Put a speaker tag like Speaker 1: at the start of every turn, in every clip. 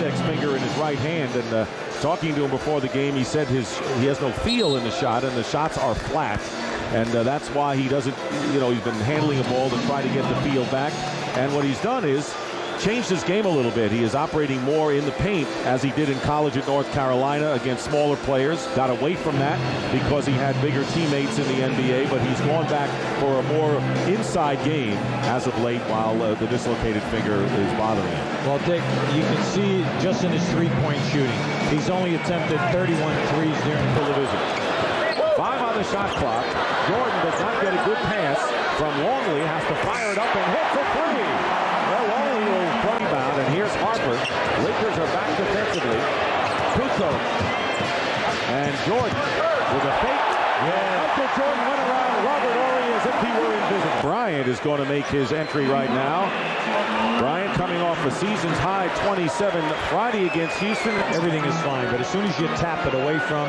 Speaker 1: index finger in his right hand, and talking to him before the game, he said he has no feel in the shot, and the shots are flat, and that's why he doesn't, he's been handling a ball to try to get the feel back, and what he's done is changed his game a little bit. He is operating more in the paint as he did in college at North Carolina against smaller players. Got away from that because he had bigger teammates in the NBA, but he's gone back for a more inside game as of late while the dislocated finger is bothering him.
Speaker 2: Well, Dick, you can see just in his three-point shooting, he's only attempted 31 threes during the division.
Speaker 1: 5 on the shot clock. Jordan does not get a good pass from Longley, has to fire it up and hit for 3. Well, Longley will rebound, and here's Harper. Lakers are back defensively. Kuzo. And Jordan with a fake. Yeah. Until Jordan went around Robert Horry as if he were invisible. Bryant is going to make his entry right now. Bryant coming off the season's high 27 Friday against Houston.
Speaker 2: Everything is fine, but as soon as you tap it away from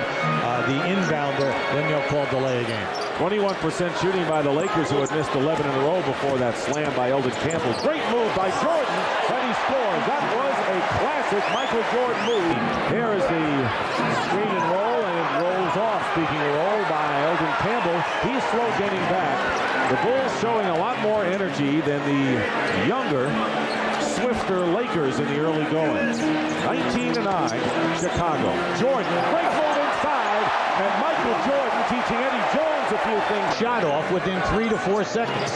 Speaker 2: the inbounder, then they'll call delay a game.
Speaker 1: 21% shooting by the Lakers, who had missed 11 in a row before that slam by Eldon Campbell. Great move by Jordan, and he scores. That was a classic Michael Jordan move. Here is the screen and roll, and it rolls off. Speaking of roll by Eldon Campbell, he's slow getting back. The Bulls showing a lot more energy than the younger, swifter Lakers in the early going. 19-9, Chicago. Jordan, great move inside, and Michael Jordan teaching Eddie Jones a few things.
Speaker 2: Shot off within 3 to 4 seconds.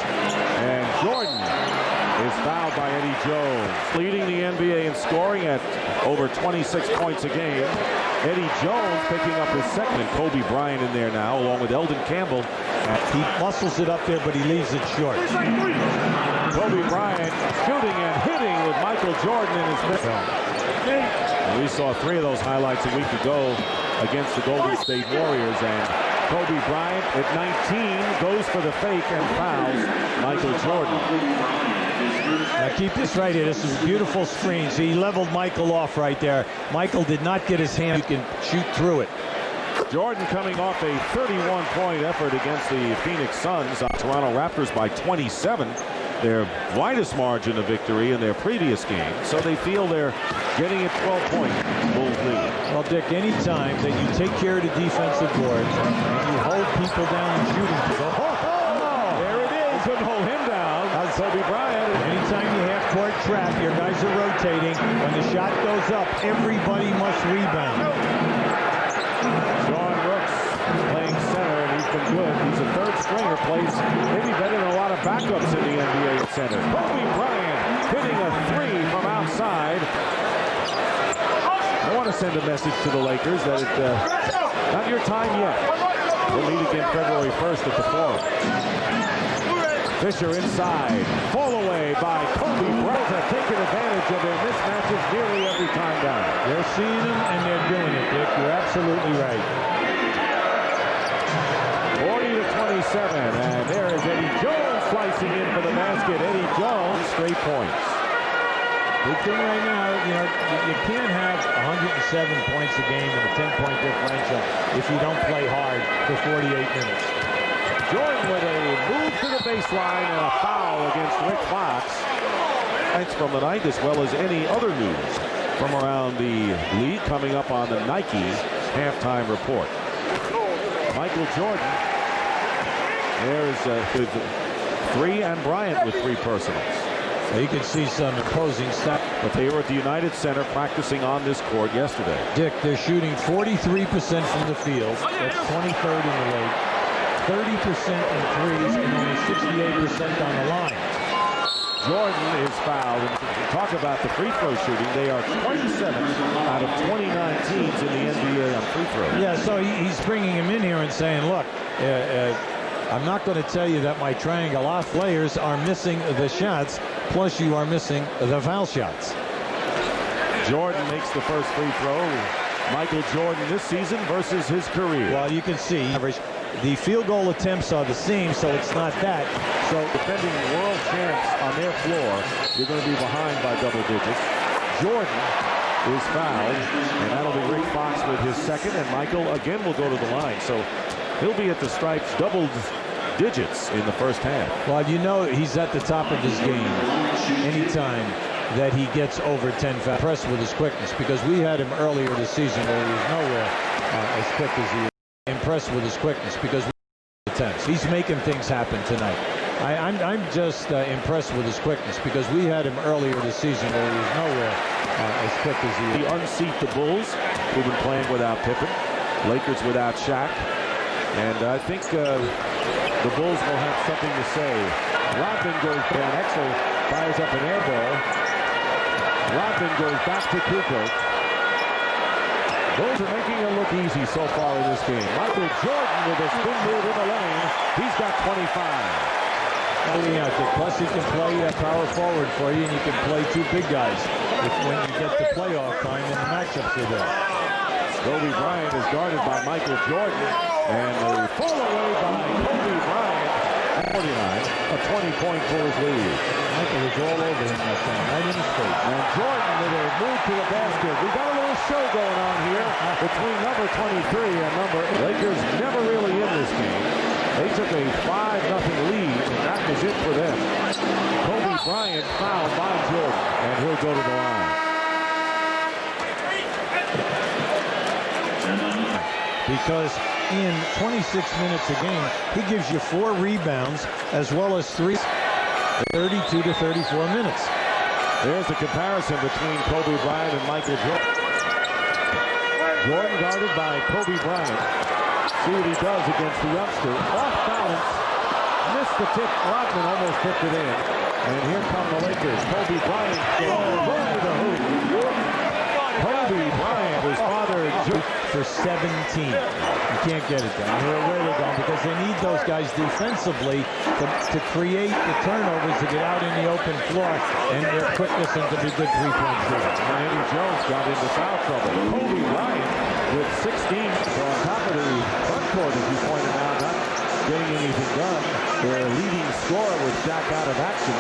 Speaker 1: And Jordan is fouled by Eddie Jones. Leading the NBA in scoring at over 26 points a game. Eddie Jones picking up his second, and Kobe Bryant in there now, along with Eldon Campbell.
Speaker 2: He muscles it up there, but he leaves it short.
Speaker 1: Kobe Bryant shooting and hitting with Michael Jordan in his middle. And we saw 3 of those highlights a week ago against the Golden State Warriors, and Kobe Bryant at 19 goes for the fake and fouls Michael Jordan.
Speaker 2: Now keep this right here. This is a beautiful screen. So he leveled Michael off right there. Michael did not get his hand. You can shoot through it.
Speaker 1: Jordan coming off a 31-point effort against the Phoenix Suns. Toronto Raptors by 27. Their widest margin of victory in their previous game. So they feel they're getting a 12-point Bulls lead.
Speaker 2: Well, Dick, any time that you take care of the defensive boards and you hold people down and shooting people,
Speaker 1: there it is, couldn't hold him down. That's Kobe Bryant.
Speaker 2: Anytime you half-court trap, your guys are rotating. When the shot goes up, everybody must rebound.
Speaker 1: Sean Rooks playing center, and he's been good. He's a third stringer, plays maybe better than a lot of backups in the NBA at center. Kobe Bryant hitting a 3 from outside. I want to send a message to the Lakers that it's not your time yet. We'll meet again February 1st at the Forum. Fisher inside. Fall away by Kobe Bryant. Have taken advantage of their mismatches nearly every time down.
Speaker 2: They're seeing them and they're doing it, Dick. You're absolutely right.
Speaker 1: 40-27, and there is Eddie Jones slicing in for the basket. Eddie Jones, straight points.
Speaker 2: Big thing right now, you can't have 107 points a game and a 10-point differential if you don't play hard for 48 minutes.
Speaker 1: Jordan with a move to the baseline and a foul against Rick Fox. Thanks from the night, as well as any other news from around the league coming up on the Nike halftime report. Michael Jordan. There's 3, and Bryant with 3 personals.
Speaker 2: So you can see some imposing stats.
Speaker 1: But they were at the United Center practicing on this court yesterday.
Speaker 2: Dick, they're shooting 43% from the field. That's 23rd in the league. 30% in threes and only 68% on the line.
Speaker 1: Jordan is fouled. And talk about the free throw shooting. They are 27 out of 29 teams in the NBA on free throws.
Speaker 2: Yeah, so he's bringing him in here and saying, look, I'm not going to tell you that my triangle players are missing the shots, plus you are missing the foul shots.
Speaker 1: Jordan makes the first free throw. Michael Jordan this season versus his career.
Speaker 2: Well, you can see the field goal attempts are the same, so it's not that.
Speaker 1: So defending world champs on their floor, you're going to be behind by double digits. Jordan is fouled, and that'll be Rick Fox with his second, and Michael again will go to the line. So he'll be at the stripes double digits in the first half.
Speaker 2: Well, he's at the top of his game anytime that he gets over 10 fouls. Impressed with his quickness, because we had him earlier this season where he was nowhere as quick as he is. Impressed with his quickness, because he's making things happen tonight. I'm just impressed with his quickness, because we had him earlier this season where he was nowhere as quick as he is.
Speaker 1: He unseat the Bulls, who've been playing without Pippen. Lakers without Shaq. And I think the Bulls will have something to say. Rodman goes down. Exel fires up an air ball. Rodman goes back to Kukoc. Bulls are making it look easy so far in this game. Michael Jordan with a spin move in the lane. He's got 25.
Speaker 2: Plus, he can play power forward for you, and you can play two big guys when you get to playoff time and the matchups are there.
Speaker 1: Kobe Bryant is guarded by Michael Jordan, and a fall away by Kobe Bryant. 49, a 20-point Bulls lead.
Speaker 2: Michael is all over him that time, right in his face.
Speaker 1: And Jordan with a move to the basket. We got a little show going on here between number 23 and number 8. Lakers never really in this game. They took a 5-0 lead, and that was it for them. Kobe Bryant fouled by Jordan, and he'll go to the line.
Speaker 2: Because in 26 minutes a game, he gives you 4 rebounds as well as 3. 32 to 34 minutes.
Speaker 1: There's the comparison between Kobe Bryant and Michael Jordan. Jordan guarded by Kobe Bryant. See what he does against the youngster. Off balance. Missed the tip. Rodman almost tipped it in. And here come the Lakers. Kobe Bryant goes over the hoop. Kobe Bryant, his father,
Speaker 2: for 17. You can't get it down. They're where they're going, because they need those guys defensively to create the turnovers, to get out in the open floor, and their quickness and to be good three-point shooters.
Speaker 1: Miami Jones got into foul trouble. Kobe Bryant with 16. So on top of the front court, as you pointed out, not getting anything done. Their leading scorer with Shaq out of action.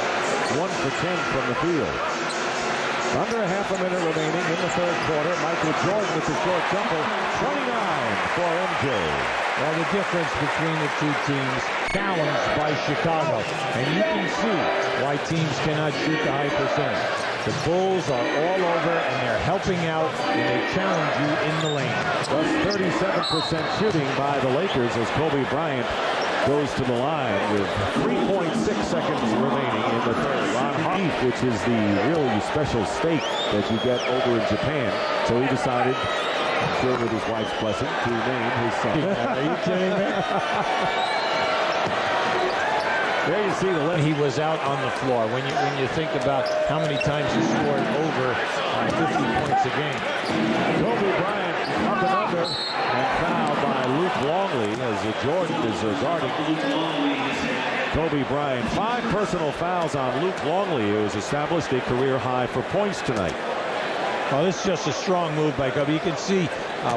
Speaker 1: 1 for 10 from the field. Under a half a minute remaining in the third quarter. Michael Jordan with the short jumper. 29 for MJ.
Speaker 2: Well, the difference between the two teams, challenged by Chicago. And you can see why teams cannot shoot the high percentage. The Bulls are all over, and they're helping out, and they challenge you in the lane.
Speaker 1: Thus 37% shooting by the Lakers as Kobe Bryant goes to the line with 3.6 seconds remaining in the third. Ron Beef, which is the really special steak that you get over in Japan. So he decided, I'm sure with his wife's blessing, to name his son.
Speaker 2: Are you kidding me?
Speaker 1: There you see the left.
Speaker 2: He was out on the floor. When you think about how many times he scored over 50 points a game.
Speaker 1: Kobe Bryant up and under, and fouled by Luke Longley as Jordan is guarding Kobe Bryant. 5 personal fouls on Luke Longley, who has established a career high for points tonight.
Speaker 2: Well, this is just a strong move by Kobe. You can see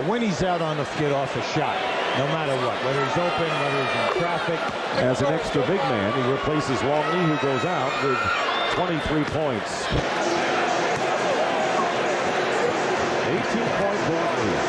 Speaker 2: when he's out on the get off a shot, no matter what, whether he's open, whether he's in traffic.
Speaker 1: As an extra big man, he replaces Longley, who goes out with 23 points. 18-point Bulls lead.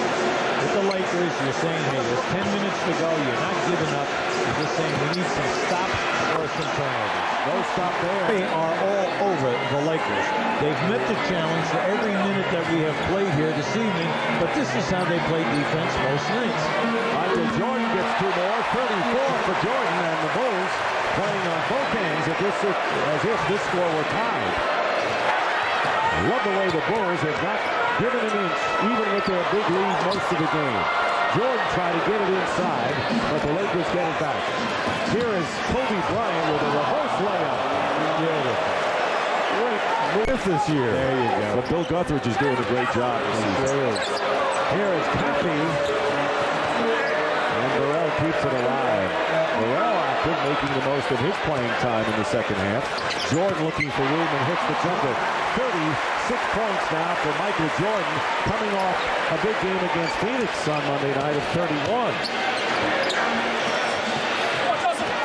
Speaker 2: With the Lakers, you're saying, hey, there's 10 minutes to go. You're not giving up. You're just saying we need some stops or some turnovers.
Speaker 1: No stop there.
Speaker 2: They are all over the Lakers. They've met the challenge for every minute that we have played here this evening, but this is how they play defense most nights.
Speaker 1: Michael Jordan gets 2 more. 34 for Jordan, and the Bulls playing on both ends as if this score were tied. Love the way the Bulls have not given an inch, even with their big lead most of the game. Jordan tried to get it inside, but the Lakers get it back. Here is Kobe Bryant with a reverse layup. Beautiful. Great miss this year.
Speaker 2: There you go.
Speaker 1: But Bill Guthridge is doing a great job. Here is Cappy. And Burrell keeps it alive. Burrell active, making the most of his playing time in the second half. Jordan looking for room and hits the jumper. 36 points now for Michael Jordan, coming off a big game against Phoenix on Monday night of 31.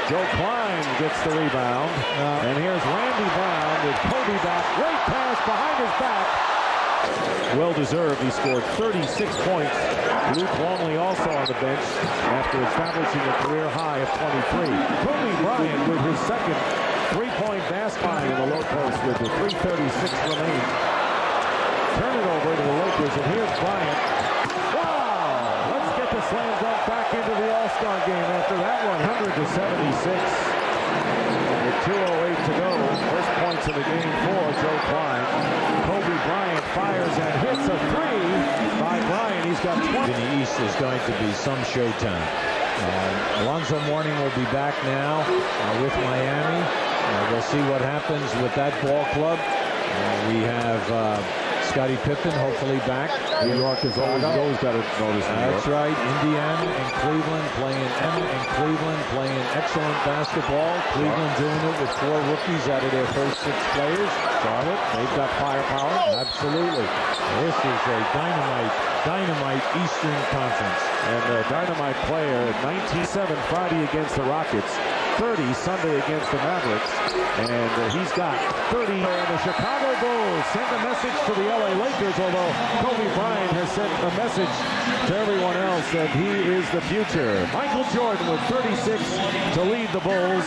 Speaker 1: Joe Klein gets the rebound. And here's Randy Brown with Kobe back. Great pass behind his back. Well-deserved. He scored 36 points. Luke Longley also on the bench after establishing a career high of 23. Kobe Bryant with his second Three-point basket in the low post with the 3:36 remaining. Turn it over to the Lakers, and here's Bryant. Wow! Let's get the slam dunk back into the All-Star game after that one. 100-76. With 2:08 to go. First points in the game for Joe Klein. Kobe Bryant fires and hits a three by Bryant. He's got 20.
Speaker 2: In the East is going to be some showtime. Alonzo Mourning will be back now with Miami. We'll see what happens with that ball club. We have Scottie Pippen hopefully back.
Speaker 1: New York has always got to notice.
Speaker 2: That's right. Indiana and Cleveland playing excellent basketball. Cleveland doing it with 4 rookies out of their first 6 players.
Speaker 1: Charlotte, they've got firepower.
Speaker 2: Absolutely. This is a dynamite Eastern Conference.
Speaker 1: And the dynamite player at 19-7 Friday against the Rockets, 30 Sunday against the Mavericks, and he's got 30. And the Chicago Bulls sent a message to the LA Lakers, although Kobe Bryant has sent a message to everyone else that he is the future. Michael Jordan with 36 to lead the Bulls.